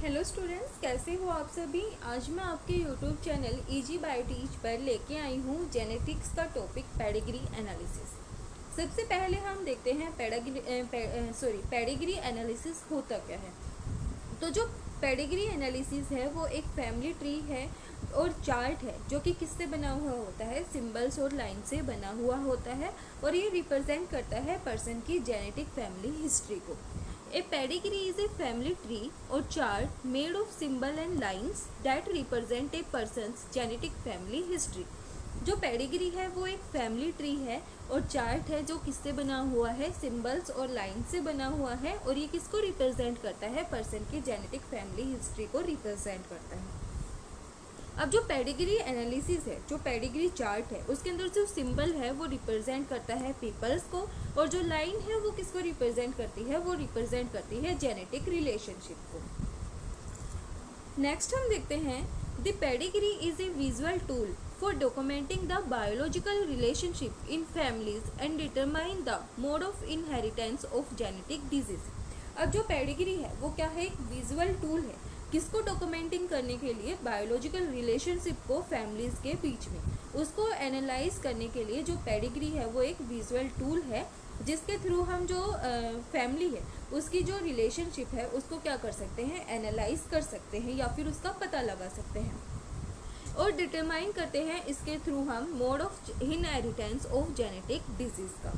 Hello students, कैसे हो आप सभी। आज मैं आपके YouTube channel easy by teach पर लेके आई हूँ जेनेटिक्स का टॉपिक पेडिग्री एनालिसिस। सबसे पहले हम देखते हैं पेडिग्री एनालिसिस होता क्या है। तो जो पेडिग्री एनालिसिस है वो एक फैमिली ट्री है और चार्ट है जो कि किससे बना हुआ होता है, सिंबल्स और लाइन से बना हुआ होता है और ये रिप्रेजेंट करता है पर्सन की जेनेटिक फैमिली हिस्ट्री को। A pedigree is a family tree or chart made of symbol and lines that represent a person's genetic family history। जो पेडिग्री है वो एक फैमिली ट्री है और चार्ट है जो किससे बना हुआ है, सिंबल्स और लाइन से बना हुआ है और ये किसको रिप्रेजेंट करता है, पर्सन की जेनेटिक फैमिली हिस्ट्री को रिप्रेजेंट करता है। अब जो पेडिग्री एनालिसिस है, जो पेडिग्री चार्ट है, उसके अंदर जो सिंबल है वो रिप्रेजेंट करता है पीपल्स को और जो लाइन है वो किसको रिप्रेजेंट करती है, वो रिप्रेजेंट करती है जेनेटिक रिलेशनशिप को। नेक्स्ट हम देखते हैं the pedigree is a visual tool for documenting the biological relationship in families and determine the mode of inheritance of genetic disease. अब जो पेडिग्री है वो क्या है, एक विजुअल टूल है किसको डॉक्यूमेंटिंग करने के लिए, बायोलॉजिकल रिलेशनशिप को फैमिलीज के बीच में उसको एनालाइज करने के लिए जो पेडिग्री है वो एक विजुअल टूल है जिसके थ्रू हम जो फैमिली है उसकी जो रिलेशनशिप है उसको क्या कर सकते हैं, एनालाइज कर सकते हैं या फिर उसका पता लगा सकते हैं और डिटरमाइन करते हैं इसके थ्रू हम mode of inheritance of genetic disease का।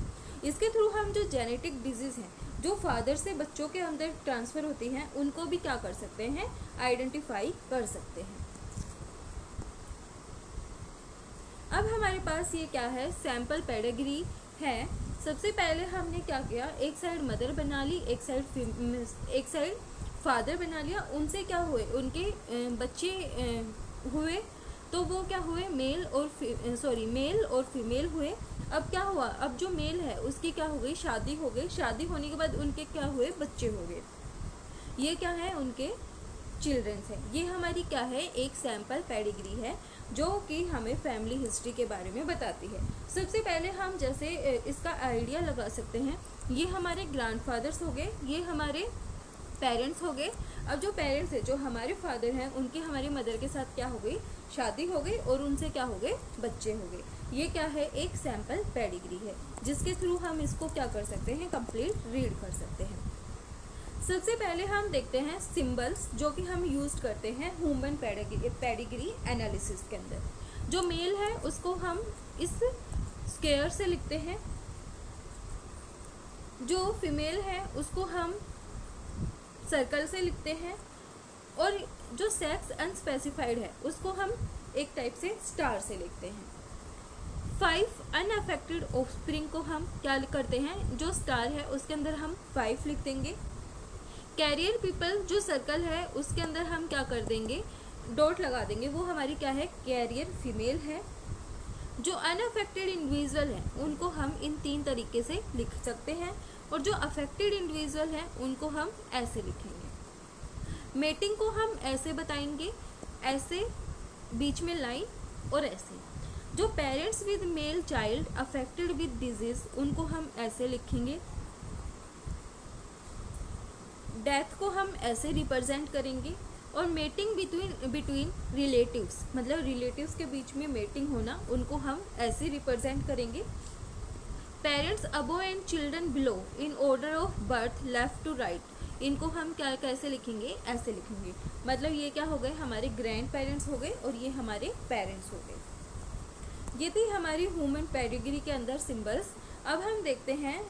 इसके थ्रू हम जो जेनेटिक डिजीज हैं जो फादर से बच्चों के अंदर ट्रांसफ़र होती हैं उनको भी क्या कर सकते हैं, आइडेंटिफाई कर सकते हैं। अब हमारे पास ये क्या है, सैम्पल पेडिग्री है। सबसे पहले हमने क्या किया, एक साइड मदर बना ली, एक साइड फादर बना लिया। उनसे क्या हुए, उनके बच्चे हुए तो वो क्या हुए, मेल और फीमेल हुए। अब क्या हुआ, अब जो मेल है उसकी क्या हो गई, शादी हो गई। शादी होने के बाद उनके क्या हुए, बच्चे हो गए। ये क्या है, उनके चिल्ड्रंस है। ये हमारी क्या है, एक सैम्पल पेडिग्री है जो कि हमें फैमिली हिस्ट्री के बारे में बताती है। सबसे पहले हम जैसे इसका आइडिया लगा सकते हैं, ये हमारे ग्रैंडफादर्स हो गए, ये हमारे पेरेंट्स हो गए। अब जो पेरेंट्स है, जो हमारे फादर हैं, उनकी हमारी मदर के साथ क्या हो गई, शादी हो गई और उनसे क्या हो गए, बच्चे हो गए। ये क्या है, एक सैम्पल पेडिग्री है जिसके थ्रू हम इसको क्या कर सकते हैं, कंप्लीट रीड कर सकते हैं। सबसे पहले हम देखते हैं सिंबल्स जो कि हम यूज करते हैं ह्यूमन पेडिग्री एनालिसिस के अंदर। जो मेल है उसको हम इस स्क्वायर से लिखते हैं, जो फीमेल है उसको हम सर्कल से लिखते हैं और जो सेक्स अनस्पेसिफाइड है उसको हम एक टाइप से स्टार से लिखते हैं। 5 अनअफेक्टेड ऑफस्प्रिंग को हम क्या करते हैं, जो स्टार है उसके अंदर हम 5 लिख देंगे। कैरियर पीपल जो सर्कल है उसके अंदर हम क्या कर देंगे, डॉट लगा देंगे, वो हमारी क्या है, कैरियर फीमेल है। जो अनअफेक्टेड इंडिविजुअल हैं उनको हम इन 3 तरीके से लिख सकते हैं और जो अफेक्टेड इंडिविजुअल हैं उनको हम ऐसे लिखेंगे। मेटिंग को हम ऐसे बताएंगे, ऐसे बीच में लाइन और ऐसे। जो parents with male child affected with disease उनको हम ऐसे लिखेंगे। डेथ को हम ऐसे रिप्रेजेंट करेंगे और मेटिंग बिटवीन रिलेटिव्स, मतलब रिलेटिव्स के बीच में मेटिंग होना, उनको हम ऐसे रिप्रेजेंट करेंगे। Parents above and children below in order of birth left to right, इनको हम क्या कैसे लिखेंगे, ऐसे लिखेंगे। मतलब ये क्या हो गए, हमारे ग्रैंड पेरेंट्स हो गए और ये हमारे पेरेंट्स हो गए। ये थी हमारी ह्यूमन पेडिग्री के अंदर सिंबल्स। अब हम देखते हैं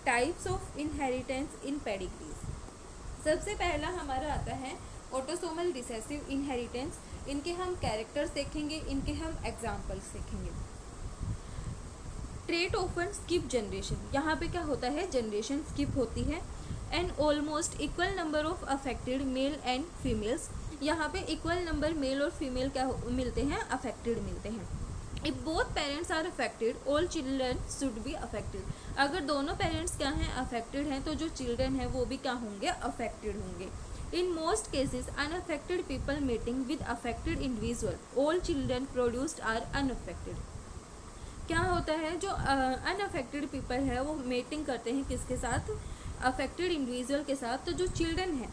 types of inheritance in pedigrees. सबसे पहला हमारा आता है ऑटोसोमल रिसेसिव इनहेरिटेंस। इनके हम कैरेक्टर्स देखेंगे, इनके हम एग्जाम्पल्स देखेंगे। ट्रेट ऑफन स्किप जनरेशन, यहाँ पे क्या होता है, जनरेशन स्किप होती है। And almost equal number of affected male and females, यहाँ पे इक्वल नंबर मेल और फीमेल क्या मिलते हैं, अफेक्टेड मिलते हैं। If both parents are affected all children should be affected, अगर दोनों पेरेंट्स क्या हैं, अफेक्टेड हैं, तो जो चिल्ड्रन हैं वो भी क्या होंगे, अफेक्टेड होंगे। In most cases unaffected people meeting with affected individual, all children produced are unaffected. क्या होता है, जो अनअफेक्टेड पीपल है वो मीटिंग करते हैं किसके साथ, अफेक्टेड इंडिविजुअल के साथ, तो जो चिल्ड्रन है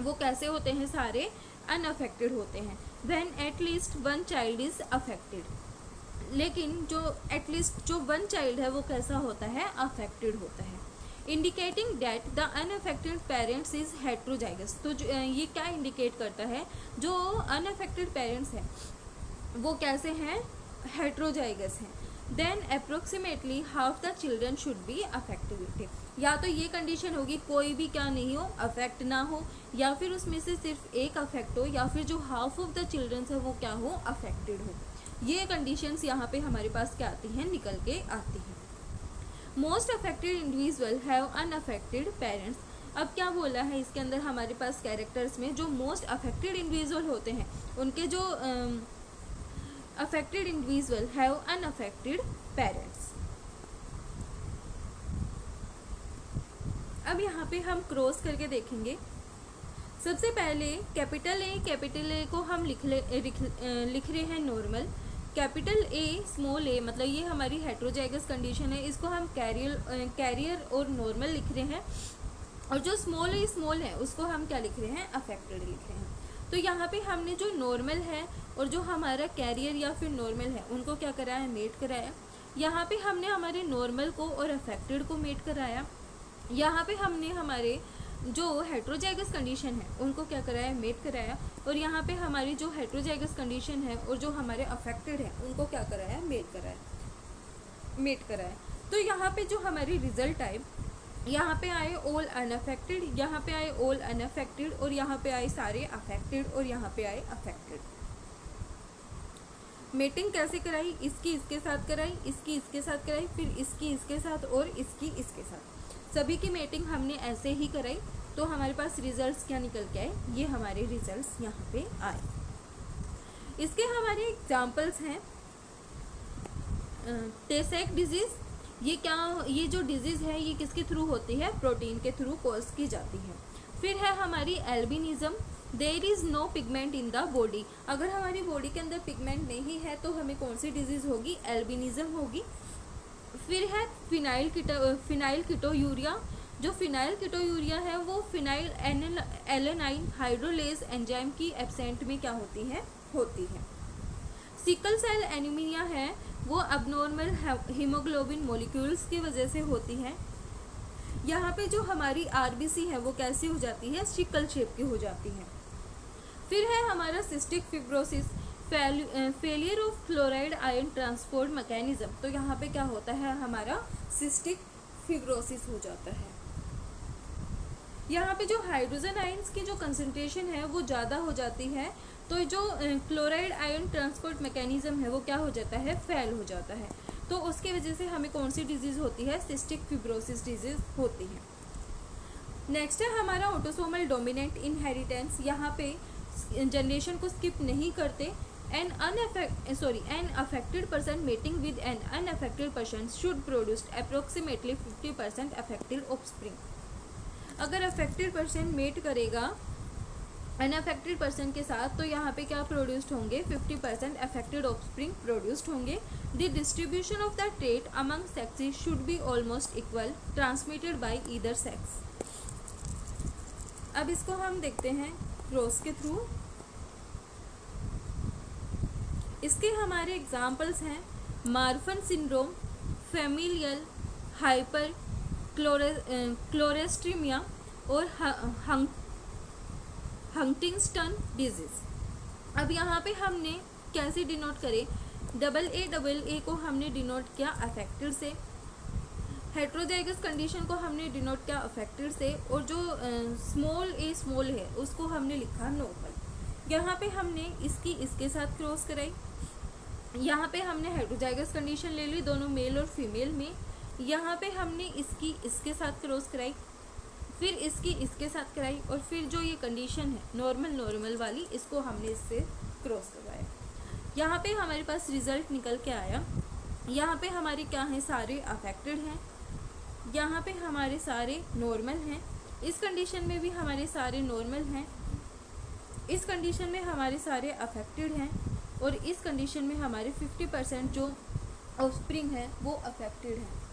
वो कैसे होते हैं, सारे अनअफेक्टेड होते हैं। When at least one child is affected. लेकिन जो एटलीस्ट जो वन चाइल्ड है वो कैसा होता है, अफेक्टेड होता है। Indicating that the unaffected parents is heterozygous. तो ये क्या इंडिकेट करता है, जो अनअफेक्टेड पेरेंट्स हैं वो कैसे हैं, हेट्रोजाइगस हैं। Then approximately half the children should be affected. या तो ये कंडीशन होगी कोई भी क्या नहीं हो, अफेक्ट ना हो, या फिर उसमें से सिर्फ एक अफेक्ट हो, या फिर जो हाफ ऑफ द चिल्ड्रन है वो क्या हो, अफेक्टेड हो। ये कंडीशंस यहाँ पे हमारे पास क्या आती हैं, निकल के आती हैं। Most affected individual have unaffected parents. अब क्या बोला है इसके अंदर हमारे पास कैरेक्टर्स में, जो मोस्ट अफेक्टेड इंडिविजुअल होते हैं उनके जो affected individual have unaffected parents. अब यहाँ पे हम क्रॉस करके देखेंगे। सबसे पहले कैपिटल ए को हम लिख रहे हैं नॉर्मल। कैपिटल ए स्मॉल ए मतलब ये हमारी हेट्रोजाइगस कंडीशन है, इसको हम कैरियर और नॉर्मल लिख रहे हैं। और जो स्मॉल है उसको हम क्या लिख रहे हैं, अफेक्टेड लिख रहे हैं। तो यहाँ पे हमने जो नॉर्मल है और जो हमारा कैरियर या फिर नॉर्मल है उनको क्या कराया, मेट कराया। यहाँ पे हमने हमारे नॉर्मल को और अफेक्टेड को मेट कराया। यहाँ पे हमने हमारे जो हेट्रोजाइगस कंडीशन है उनको क्या कराया, मेट कराया। और यहाँ पे हमारी जो हेट्रोजाइगस कंडीशन है और जो हमारे अफेक्टेड है उनको क्या कराया, मेट कराया। तो यहाँ पे जो हमारी रिजल्ट आए, यहाँ पे आए ऑल अनअफेक्टेड, यहाँ पे आए ऑल अनअफेक्टेड, और यहाँ पे आए सारे अफेक्टेड, और यहाँ पे आए अफेक्टेड। मेटिंग कैसे कराई, इसकी इसके साथ कराई, इसकी इसके साथ कराई, फिर इसकी इसके साथ और इसकी इसके साथ, सभी की मेटिंग हमने ऐसे ही कराई। तो हमारे पास रिजल्ट्स क्या निकल के आए, ये हमारे रिजल्ट्स यहाँ पे आए। इसके हमारे एग्जाम्पल्स हैं टे-सेक डिजीज़। ये जो डिजीज़ है ये किसके थ्रू होती है, प्रोटीन के थ्रू कॉज की जाती है। फिर है हमारी albinism. There is no pigment in the body. अगर हमारी बॉडी के अंदर पिगमेंट नहीं है तो हमें कौन सी डिजीज़ होगी, एल्बिनिज्म होगी। फिर है फिनाइल कीटोयूरिया। जो फिनाइल कीटोयूरिया है वो फिनाइल एलेनाइन हाइड्रोलेज एंजाइम की एब्सेंट में क्या होती है। सिकल सेल एनीमिया है वो अबनॉर्मल हीमोग्लोबिन मॉलिक्यूल्स की वजह से होती है। यहाँ पे जो हमारी आरबीसी है वो कैसी हो जाती है, सिकल शेप की हो जाती है। फिर है हमारा cystic fibrosis, failure of chloride ion transport mechanism. तो यहाँ पे क्या होता है, हमारा सिस्टिक फिब्रोसिस हो जाता है। यहाँ पे जो हाइड्रोजन आयन्स की जो कंसंट्रेशन है वो ज़्यादा हो जाती है, तो जो क्लोराइड आयन ट्रांसपोर्ट मैकेनिज्म है वो क्या हो जाता है, फेल हो जाता है। तो उसकी वजह से हमें कौन सी डिजीज़ होती है, सिस्टिक फिब्रोसिस डिजीज़ होती है। नेक्स्ट है हमारा ऑटोसोमल डोमिनेंट इनहेरिटेंस। यहाँ पे जनरेशन को स्किप नहीं करते। An affected person mating with an unaffected person should produce approximately 50% affected offspring. अगर अफेक्टेड पर्सन मेट करेगा अनअफेक्टेड पर्सन के साथ तो यहाँ पे क्या प्रोड्यूस्ड होंगे, 50% अफेक्टेड ऑफस्प्रिंग प्रोड्यूस्ड होंगे। The distribution of the trait among sexes should be almost equal, transmitted by either sex. अब इसको हम देखते हैं क्रॉस के थ्रू। इसके हमारे एग्जाम्पल्स हैं मार्फन सिंड्रोम, फेमिलियल हाइपर क्लोरेस्ट्रीमिया और हंटिंगस्टन डिजीज़। अब यहाँ पे हमने कैसे डिनोट करे, डबल ए को हमने डिनोट किया अफेक्टेड से, हेट्रोजाइगस कंडीशन को हमने डिनोट किया अफेक्टेड से, और जो स्मॉल है उसको हमने लिखा नॉर्मल। यहाँ पे हमने इसकी इसके साथ क्रॉस कराई। यहाँ पे हमने हेट्रोजाइगस कंडीशन ले ली दोनों मेल और फीमेल में। यहाँ पे हमने इसकी इसके साथ क्रॉस कराई, फिर इसकी इसके साथ कराई, और फिर जो ये कंडीशन है नॉर्मल वाली इसको हमने इससे क्रॉस करवाया। यहाँ पे हमारे पास रिजल्ट निकल के आया। यहाँ पे हमारे क्या हैं, सारे अफेक्टेड हैं। यहाँ पे हमारे सारे नॉर्मल हैं। इस कंडीशन में भी हमारे सारे नॉर्मल हैं। इस कंडीशन में हमारे सारे अफेक्टेड हैं, और इस कंडीशन में हमारे 50% जो ऑफस्प्रिंग है वो अफेक्टेड है।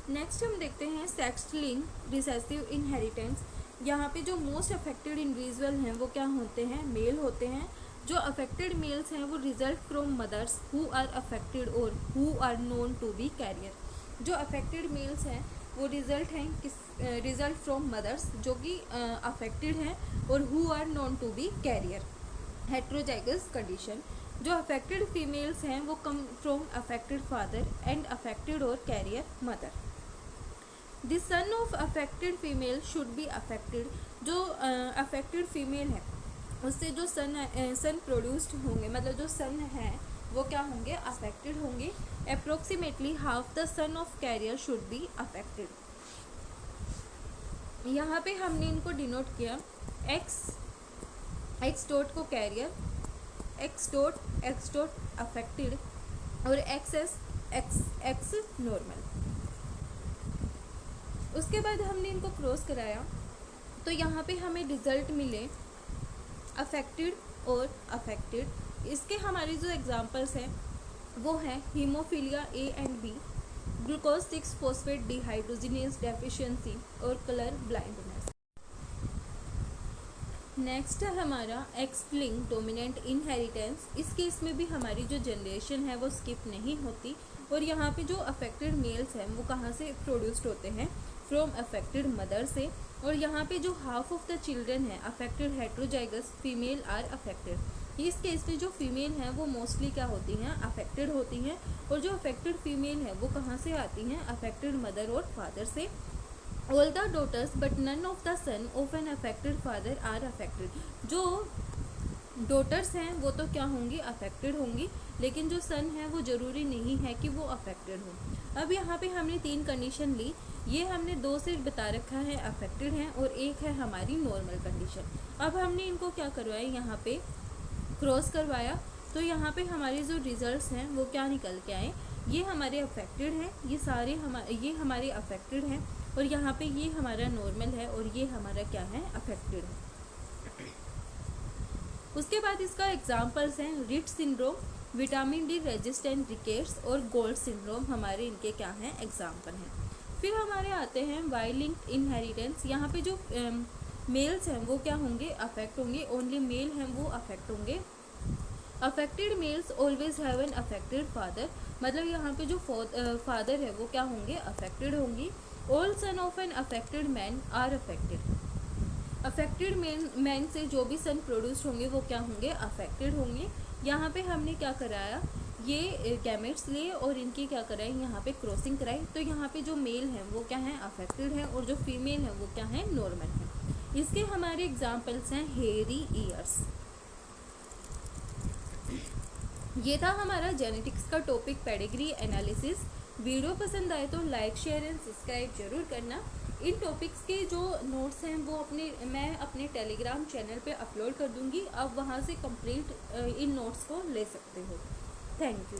नेक्स्ट हम देखते हैं सेक्स लिंक्ड रिसेसिव इनहेरिटेंस। यहाँ पे जो मोस्ट अफेक्टेड इंडिविजुअल हैं वो क्या होते हैं, मेल होते हैं। जो अफेक्टेड मेल्स हैं वो result from mothers who are affected और who are known to be carrier. जो अफेक्टेड मेल्स हैं वो रिजल्ट फ्रॉम मदर्स जो कि अफेक्टेड हैं और who are known to be carrier, heterozygous condition. जो अफेक्टेड फीमेल्स हैं वो come from affected father and affected और carrier mother. The son of affected female should be affected. जो अफेक्टेड फीमेल है उससे जो सन प्रोड्यूस्ड होंगे, मतलब जो सन है वो क्या होंगे, अफेक्टेड होंगे। Approximately half the son of carrier should be affected. यहाँ पे हमने इनको डिनोट किया, एक्स डॉट को कैरियर, एक्स डॉट अफेक्टेड और एक्स नॉर्मल। उसके बाद हमने इनको क्रॉस कराया तो यहाँ पे हमें रिजल्ट मिले अफेक्टेड और अफेक्टेड। इसके हमारे जो एग्जांपल्स हैं वो हैं haemophilia A and B, glucose 6 phosphate dehydrogenase deficiency और कलर ब्लाइंडनेस। नेक्स्ट है हमारा एक्स लिंक्ड डोमिनेंट इनहेरिटेंस। इस केस में भी हमारी जो जनरेशन है वो स्किप नहीं होती और यहाँ पे जो अफेक्टेड मेल्स हैं वो कहाँ से प्रोड्यूस्ड होते हैं, फ्रॉम अफेक्टेड मदर से। और यहाँ पे जो हाफ ऑफ द चिल्ड्रन है affected heterozygous female are affected. इस केस में जो फीमेल हैं वो मोस्टली क्या होती हैं, अफेक्टेड होती हैं। और जो अफेक्टेड फीमेल है वो कहाँ से आती हैं, अफेक्टेड मदर और फादर से। All the daughters but none of the son of an affected father are affected. जो डॉटर्स हैं वो तो क्या होंगी, अफेक्टेड होंगी, लेकिन जो सन है वो ज़रूरी नहीं है कि वो अफेक्टेड हो। अब यहाँ पे हमने 3 कंडीशन ली, ये हमने 2 से बता रखा है अफेक्टेड हैं और एक है हमारी नॉर्मल कंडीशन। अब हमने इनको क्या करवाया, यहाँ पे क्रॉस करवाया तो यहाँ पे हमारे जो रिजल्ट्स हैं वो क्या निकल के आए, ये हमारे अफेक्टेड हैं, ये हमारे अफेक्टेड हैं और यहाँ पे ये हमारा नॉर्मल है और ये हमारा क्या है, अफेक्टेड है। उसके बाद इसका एग्जाम्पल्स हैं writ syndrome, vitamin D resistant rickets और गोल्ड सिंड्रोम, हमारे इनके क्या हैं, एग्जाम्पल हैं। फिर हमारे आते हैं वाई लिंक्ड इनहेरिटेंस। यहाँ पे जो मेल्स हैं वो क्या होंगे, अफेक्ट होंगे, ओनली मेल हैं वो अफेक्ट होंगे। Affected males always have an affected father, मतलब यहाँ पे जो फादर है वो क्या होंगे, अफेक्टेड होंगी। All son of an affected man are affected. Affected man से जो भी सन प्रोड्यूस होंगे वो क्या होंगे, अफेक्टेड होंगे। यहाँ पे हमने क्या कराया, ये गैमेट्स लिए और इनकी क्या कराई, यहाँ पे क्रॉसिंग कराई। तो यहाँ पे जो मेल हैं वो क्या हैं, अफेक्टेड हैं और जो फीमेल हैं वो क्या हैं, नॉर्मल हैं। इसके हमारे एग्जाम्पल्स हैं हेयरी ईयर्स। ये था हमारा जेनेटिक्स का टॉपिक पेडिग्री एनालिसिस। वीडियो पसंद आए तो लाइक शेयर एंड सब्सक्राइब जरूर करना। इन टॉपिक्स के जो नोट्स हैं वो मैं अपने टेलीग्राम चैनल पे अपलोड कर दूंगी, आप वहाँ से कंप्लीट इन नोट्स को ले सकते हो। Thank you.